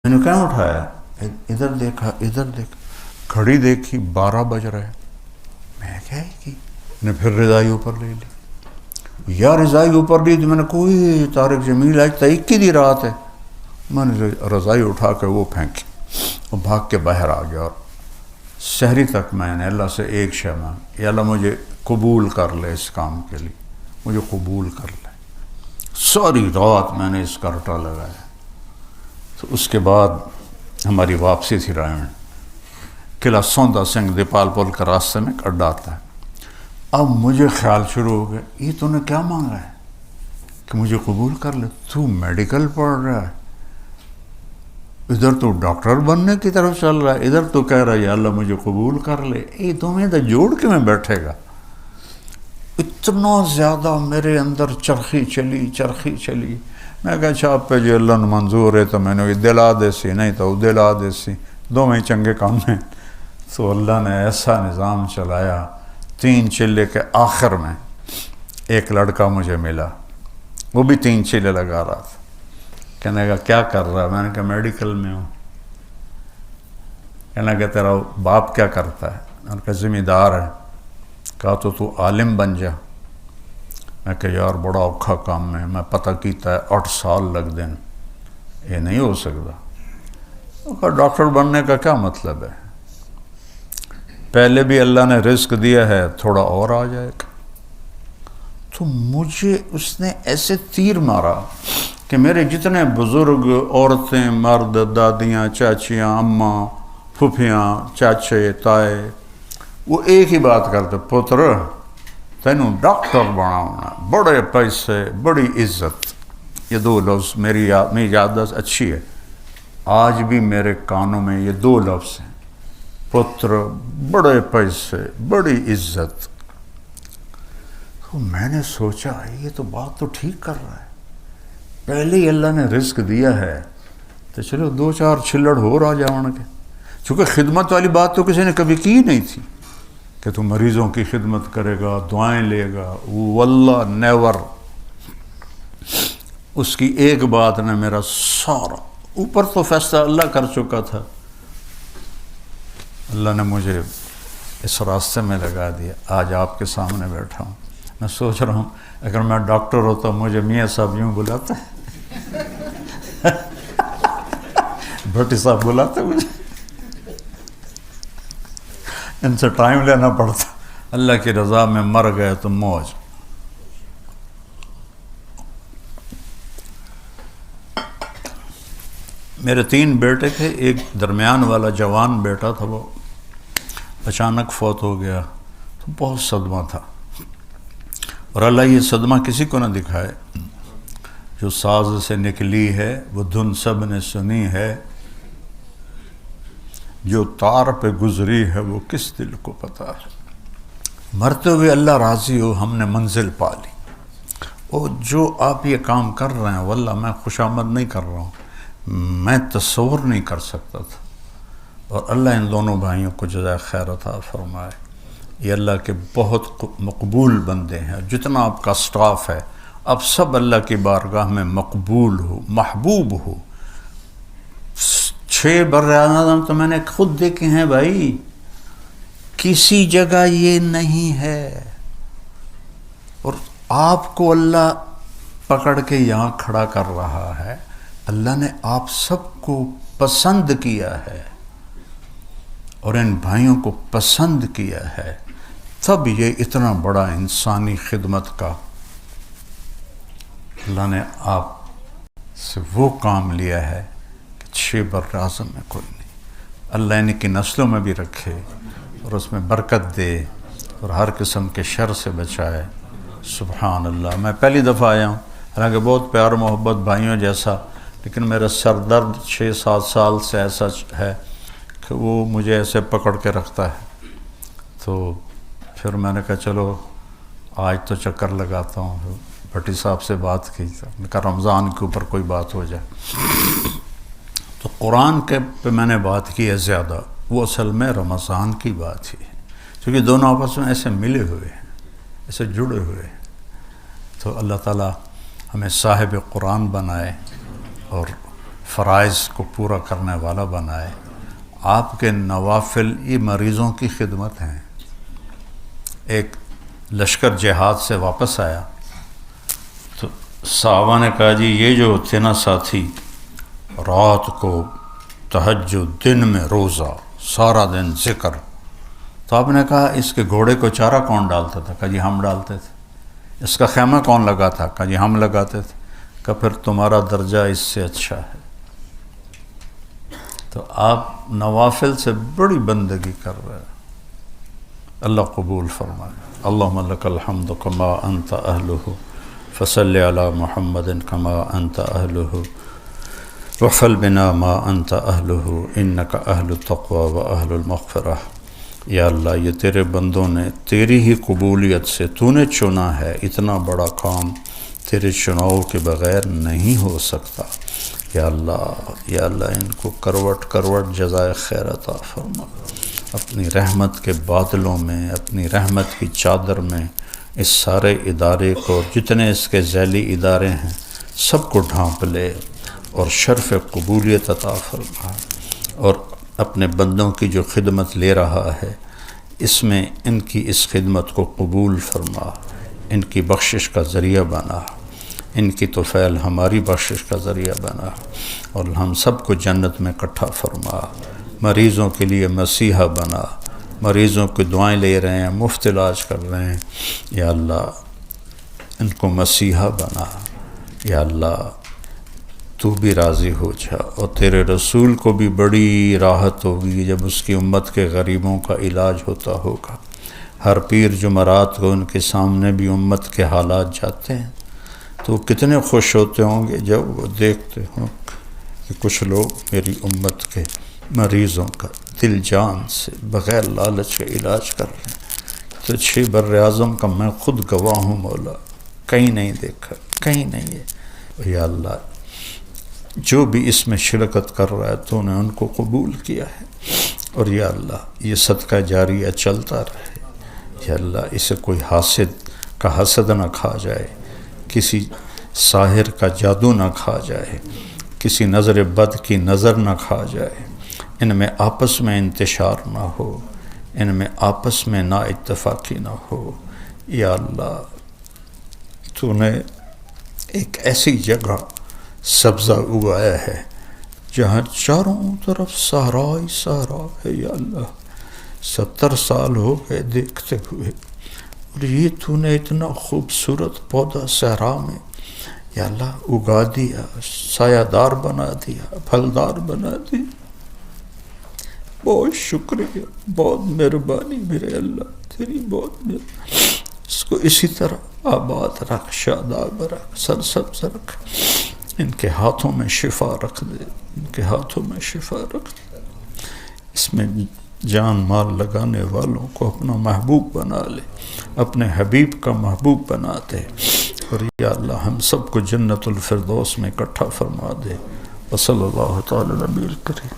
میں نے کہاں اٹھایا؟ ادھر دیکھا، ادھر دیکھا، گھڑی دیکھی 12 بج رہے. میں کیا کی، میں نے پھر رضائی اوپر لے لی. یا رضائی اوپر لی تو میں نے کوئی طارق جمیل آج 21 دی رات ہے. میں نے رضائی اٹھا کے وہ پھینکی اور بھاگ کے باہر آ گیا. اور سحری تک میں نے اللہ سے ایک شے مانگی، یا اللہ مجھے قبول کر لے اس کام کے لیے، مجھے قبول کر لے. ساری رات میں نے اس کا رٹا لگایا. تو اس کے بعد ہماری واپسی تھی رائن. قلعہ سوندا سنگھ دیپال پول کا راستے میں ایک اڈا آتا ہے. اب مجھے خیال شروع ہو گیا، یہ تو نے کیا مانگا ہے کہ مجھے قبول کر لے؟ تو میڈیکل پڑھ رہا ہے، ادھر تو ڈاکٹر بننے کی طرف چل رہا ہے، ادھر تو کہہ رہا ہے یا اللہ مجھے قبول کر لے. یہ تمہیں تو جوڑ کے میں بیٹھے گا. اتنا زیادہ میرے اندر چرخی چلی. میں کہا اچھا آپ پہ جو اللہ نے منظور ہے تو میں نے دلا دے سی، نہیں تو دلا دے سی، دو میں چنگے کام ہیں. تو اللہ نے ایسا نظام چلایا. 3 چلے کے آخر میں ایک لڑکا مجھے ملا، وہ بھی 3 چلے لگا رہا تھا. کہنے کا کیا کر رہا ہے؟ میں نے کہا میڈیکل میں ہوں. کہنے کا تیرا باپ کیا کرتا ہے؟ میں نے کہا ذمہ دار ہے. کہا تو عالم بن جا. میں کہا یار بڑا اوکھا کام ہے، میں پتہ کیتا ہے 8 سال لگ دیں، یہ نہیں ہو سکتا. کہا ڈاکٹر بننے کا کیا مطلب ہے؟ پہلے بھی اللہ نے رزق دیا ہے، تھوڑا اور آ جائے گا. تو مجھے اس نے ایسے تیر مارا کہ میرے جتنے بزرگ، عورتیں، مرد، دادیاں، چاچیاں، اماں، پھوپھیاں، چاچے، تائے، وہ ایک ہی بات کرتے، پتر تینوں ڈاکٹر بناؤنا، بڑے پیسے، بڑی عزت. یہ 2 لفظ میری یادداشت اچھی ہے، آج بھی میرے کانوں میں یہ 2 لفظ ہیں، پتر، بڑے پیسے، بڑی عزت. تو میں نے سوچا یہ تو بات تو ٹھیک کر رہا ہے، پہلے ہی اللہ نے رزق دیا ہے تو چلو 2-4 چھلڑ ہو آ جاؤں گے. چونکہ خدمت والی بات تو کسی نے کبھی کی نہیں تھی کہ تو مریضوں کی خدمت کرے گا، دعائیں لے گا. واللہ نیور. اس کی ایک بات نے میرا سارا، اوپر تو فیصلہ اللہ کر چکا تھا، اللہ نے مجھے اس راستے میں لگا دیا. آج آپ کے سامنے بیٹھا ہوں. میں سوچ رہا ہوں اگر میں ڈاکٹر ہوتا مجھے میاں صاحب یوں بلاتا ہے، بھٹی صاحب بلاتے مجھے، ان سے ٹائم لینا پڑتا. اللہ کی رضا میں مر گئے تو موج. میرے 3 بیٹے تھے، ایک درمیان والا جوان بیٹا تھا، وہ اچانک فوت ہو گیا تو بہت صدمہ تھا. اور اللہ یہ صدمہ کسی کو نہ دکھائے. جو ساز سے نکلی ہے وہ دھن سب نے سنی ہے، جو تار پہ گزری ہے وہ کس دل کو پتا ہے. مرتے ہوئے اللہ راضی ہو، ہم نے منزل پا لی. اور جو آپ یہ کام کر رہے ہیں واللہ میں خوشامد نہیں کر رہا ہوں، میں تصور نہیں کر سکتا تھا. اور اللہ ان دونوں بھائیوں کو جزائے خیر عطا فرمائے. یہ اللہ کے بہت مقبول بندے ہیں. جتنا آپ کا سٹاف ہے اب سب اللہ کی بارگاہ میں مقبول ہو، محبوب ہو. 6 براعظم تو میں نے خود دیکھے ہیں بھائی، کسی جگہ یہ نہیں ہے. اور آپ کو اللہ پکڑ کے یہاں کھڑا کر رہا ہے. اللہ نے آپ سب کو پسند کیا ہے اور ان بھائیوں کو پسند کیا ہے، تب یہ اتنا بڑا انسانی خدمت کا اللہ نے آپ سے وہ کام لیا ہے کہ 6 براعظم میں کوئی نہیں. اللہ ان کی نسلوں میں بھی رکھے اور اس میں برکت دے اور ہر قسم کے شر سے بچائے. سبحان اللہ. میں پہلی دفعہ آیا ہوں، حالانکہ بہت پیار محبت بھائیوں جیسا، لیکن میرا سر درد 6-7 سال سے ایسا ہے کہ وہ مجھے ایسے پکڑ کے رکھتا ہے. تو پھر میں نے کہا چلو آج تو چکر لگاتا ہوں. بھٹی صاحب سے بات کی، میں نے کہا رمضان کے اوپر کوئی بات ہو جائے. تو قرآن کے پہ میں نے بات کی ہے زیادہ، وہ اصل میں رمضان کی بات ہی ہے، کیونکہ دونوں آپس میں ایسے ملے ہوئے ہیں، ایسے جڑے ہوئے ہیں. تو اللہ تعالیٰ ہمیں صاحب قرآن بنائے اور فرائض کو پورا کرنے والا بنائے. آپ کے نوافل یہ مریضوں کی خدمت ہیں. ایک لشکر جہاد سے واپس آیا تو صحابہ نے کہا جی یہ جو تھے نا ساتھی، رات کو تہجد، دن میں روزہ، سارا دن ذکر. تو آپ نے کہا اس کے گھوڑے کو چارہ کون ڈالتا تھا؟ کہا جی ہم ڈالتے تھے. اس کا خیمہ کون لگا تھا؟ کہا جی ہم لگاتے تھے. کہا پھر تمہارا درجہ اس سے اچھا ہے. تو آپ نوافل سے بڑی بندگی کر رہے ہیں. اللہ قبول فرمائے. اللہم لک الحمد کما انت اہلہ فصل علی محمد کما انت اہلہ وفل بنا ما انت اہلہ انک اہل التقوی و اہل المغفرہ. یا اللہ یہ تیرے بندوں نے تیری ہی قبولیت سے تو نے چنا ہے. اتنا بڑا کام تیرے چناؤ کے بغیر نہیں ہو سکتا. یا اللہ ان کو کروٹ کروٹ جزائے خیر عطا فرما. اپنی رحمت کے بادلوں میں، اپنی رحمت کی چادر میں اس سارے ادارے کو، جتنے اس کے ذیلی ادارے ہیں سب کو ڈھانپ لے اور شرف قبولیت عطا فرما. اور اپنے بندوں کی جو خدمت لے رہا ہے اس میں ان کی اس خدمت کو قبول فرما، ان کی بخشش کا ذریعہ بنا، ان کی طفیل ہماری بخشش کا ذریعہ بنا، اور ہم سب کو جنت میں اکٹھا فرما. مریضوں کے لیے مسیحا بنا. مریضوں کی دعائیں لے رہے ہیں، مفت علاج کر رہے ہیں. یا اللہ ان کو مسیحا بنا. یا اللہ تو بھی راضی ہو جا. اور تیرے رسول کو بھی بڑی راحت ہوگی جب اس کی امت کے غریبوں کا علاج ہوتا ہوگا. ہر پیر جمعرات کو ان کے سامنے بھی امت کے حالات جاتے ہیں تو کتنے خوش ہوتے ہوں گے جب وہ دیکھتے ہوں کہ کچھ لوگ میری امت کے مریضوں کا دل جان سے بغیر لالچ کے علاج کر رہے ہیں. تو چھ بر اعظم کا میں خود گواہ ہوں مولا، کہیں نہیں دیکھا، کہیں نہیں ہے. یا اللہ جو بھی اس میں شرکت کر رہا ہے تو نے ان کو قبول کیا ہے. اور یا اللہ یہ صدقہ جاریہ چلتا رہے. یا اللہ اسے کوئی حاسد کا حسد نہ کھا جائے، کسی ساحر کا جادو نہ کھا جائے، کسی نظر بد کی نظر نہ کھا جائے. ان میں آپس میں انتشار نہ ہو، ان میں آپس میں نا اتفاقی نہ ہو. یا اللہ تو نے ایک ایسی جگہ سبزہ اگایا ہے جہاں چاروں طرف صحرا ہی صحرا ہے. یا اللہ 70 سال ہو گئے دیکھتے ہوئے، اور یہ تو نے اتنا خوبصورت پودا صحرا میں یا اللہ اگا دیا، سایہ دار بنا دیا، پھلدار بنا دیا. بہت شکریہ، بہت مہربانی میرے اللہ، تیری بہت مہربانی. اس کو اسی طرح آباد رکھ، شاداب رکھ، سرسبز رکھ. ان کے ہاتھوں میں شفا رکھ دے، ان کے ہاتھوں میں شفا رکھ دے. اس میں جان مال لگانے والوں کو اپنا محبوب بنا لے، اپنے حبیب کا محبوب بنا دے. اور یا اللہ ہم سب کو جنت الفردوس میں اکٹھا فرما دے. وصلی اللہ تعالی نبی الکریم.